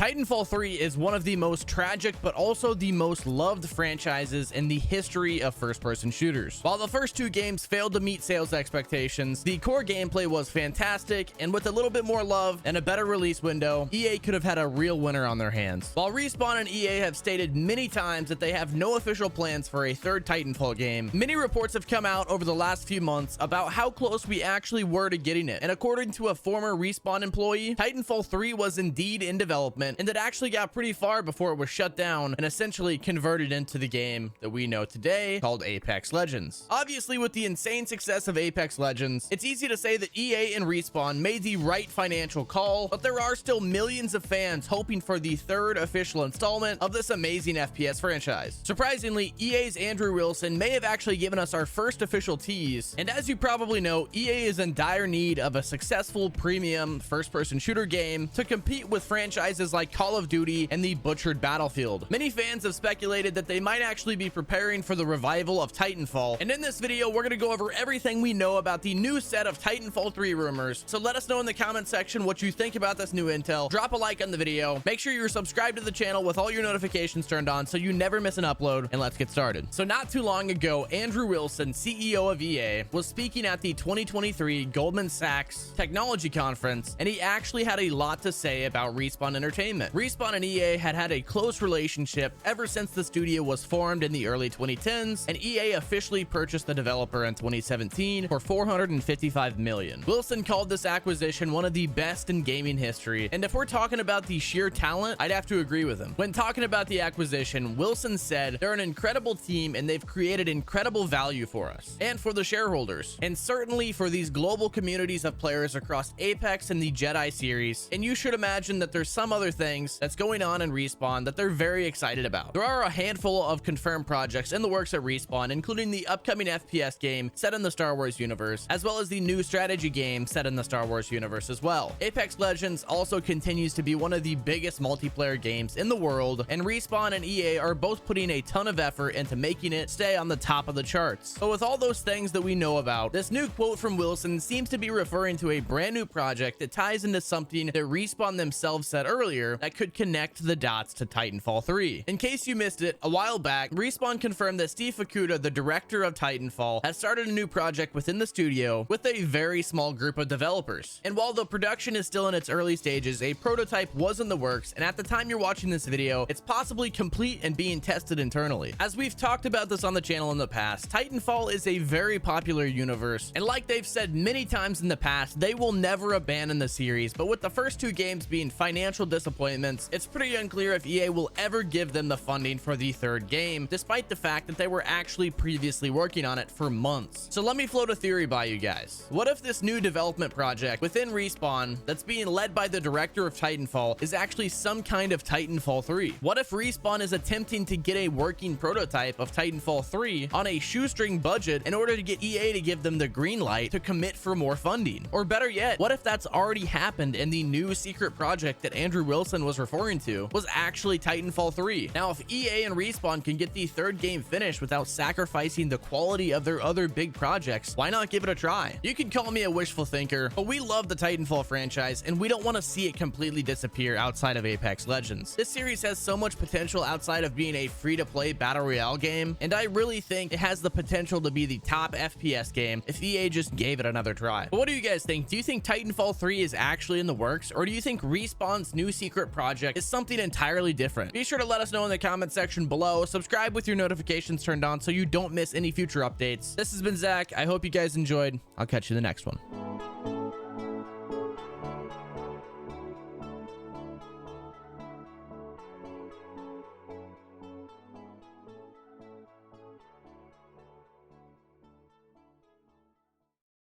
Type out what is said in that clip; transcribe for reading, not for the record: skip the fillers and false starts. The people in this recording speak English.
Titanfall 3 is one of the most tragic but also the most loved franchises in the history of first-person shooters. While the first two games failed to meet sales expectations, the core gameplay was fantastic, and with a little bit more love and a better release window, EA could have had a real winner on their hands. While Respawn and EA have stated many times that they have no official plans for a third Titanfall game, many reports have come out over the last few months about how close we actually were to getting it. And according to a former Respawn employee, Titanfall 3 was indeed in development, and it actually got pretty far before it was shut down and essentially converted into the game that we know today called Apex Legends. Obviously, with the insane success of Apex Legends, it's easy to say that EA and Respawn made the right financial call, but there are still millions of fans hoping for the third official installment of this amazing FPS franchise. Surprisingly, EA's Andrew Wilson may have actually given us our first official tease, and as you probably know, EA is in dire need of a successful premium first-person shooter game to compete with franchises like Call of Duty and the butchered Battlefield. Many fans have speculated that they might actually be preparing for the revival of Titanfall, and in this video we're going to go over everything we know about the new set of Titanfall 3 rumors. So let us know in the comment section what you think about this new intel. Drop a like on the video, make sure you're subscribed to the channel with all your notifications turned on so you never miss an upload, and let's get started. So not too long ago, Andrew Wilson, CEO of EA, was speaking at the 2023 Goldman Sachs Technology Conference, and he actually had a lot to say about Respawn Entertainment. Respawn and EA had a close relationship ever since the studio was formed in the early 2010s, and EA officially purchased the developer in 2017 for $455 million. Wilson called this acquisition one of the best in gaming history, and if we're talking about the sheer talent, I'd have to agree with him. When talking about the acquisition, Wilson said they're an incredible team and they've created incredible value for us and for the shareholders, and certainly for these global communities of players across Apex and the Jedi series. And you should imagine that there's some other things that's going on in Respawn that they're very excited about. There are a handful of confirmed projects in the works at Respawn, including the upcoming FPS game set in the Star Wars universe, as well as the new strategy game set in the Star Wars universe as well. Apex Legends also continues to be one of the biggest multiplayer games in the world, and Respawn and EA are both putting a ton of effort into making it stay on the top of the charts. But with all those things that we know about, this new quote from Wilson seems to be referring to a brand new project that ties into something that Respawn themselves said earlier that could connect the dots to Titanfall 3. In case you missed it, a while back, Respawn confirmed that Steve Fukuda, the director of Titanfall, has started a new project within the studio with a very small group of developers. And while the production is still in its early stages, a prototype was in the works, and at the time you're watching this video, it's possibly complete and being tested internally. As we've talked about this on the channel in the past, Titanfall is a very popular universe, and like they've said many times in the past, they will never abandon the series. But with the first two games being financial disappointments, it's pretty unclear if EA will ever give them the funding for the third game, despite the fact that they were actually previously working on it for months. So let me float a theory by you guys. What if this new development project within Respawn that's being led by the director of Titanfall is actually some kind of Titanfall 3? What if Respawn is attempting to get a working prototype of Titanfall 3 on a shoestring budget in order to get EA to give them the green light to commit for more funding? Or better yet, what if that's already happened and the new secret project that Andrew Wilson was referring to was actually Titanfall 3? Now, if EA and Respawn can get the third game finished without sacrificing the quality of their other big projects, why not give it a try? You can call me a wishful thinker, but we love the Titanfall franchise and we don't want to see it completely disappear outside of Apex Legends. This series has so much potential outside of being a free-to-play battle royale game, and I really think it has the potential to be the top FPS game if EA just gave it another try. But what do you guys think? Do you think Titanfall 3 is actually in the works, or do you think Respawn's new secret project is something entirely different? Be sure to let us know in the comment section below. Subscribe with your notifications turned on so you don't miss any future updates. This has been Zach. I hope you guys enjoyed. I'll catch you in the next one.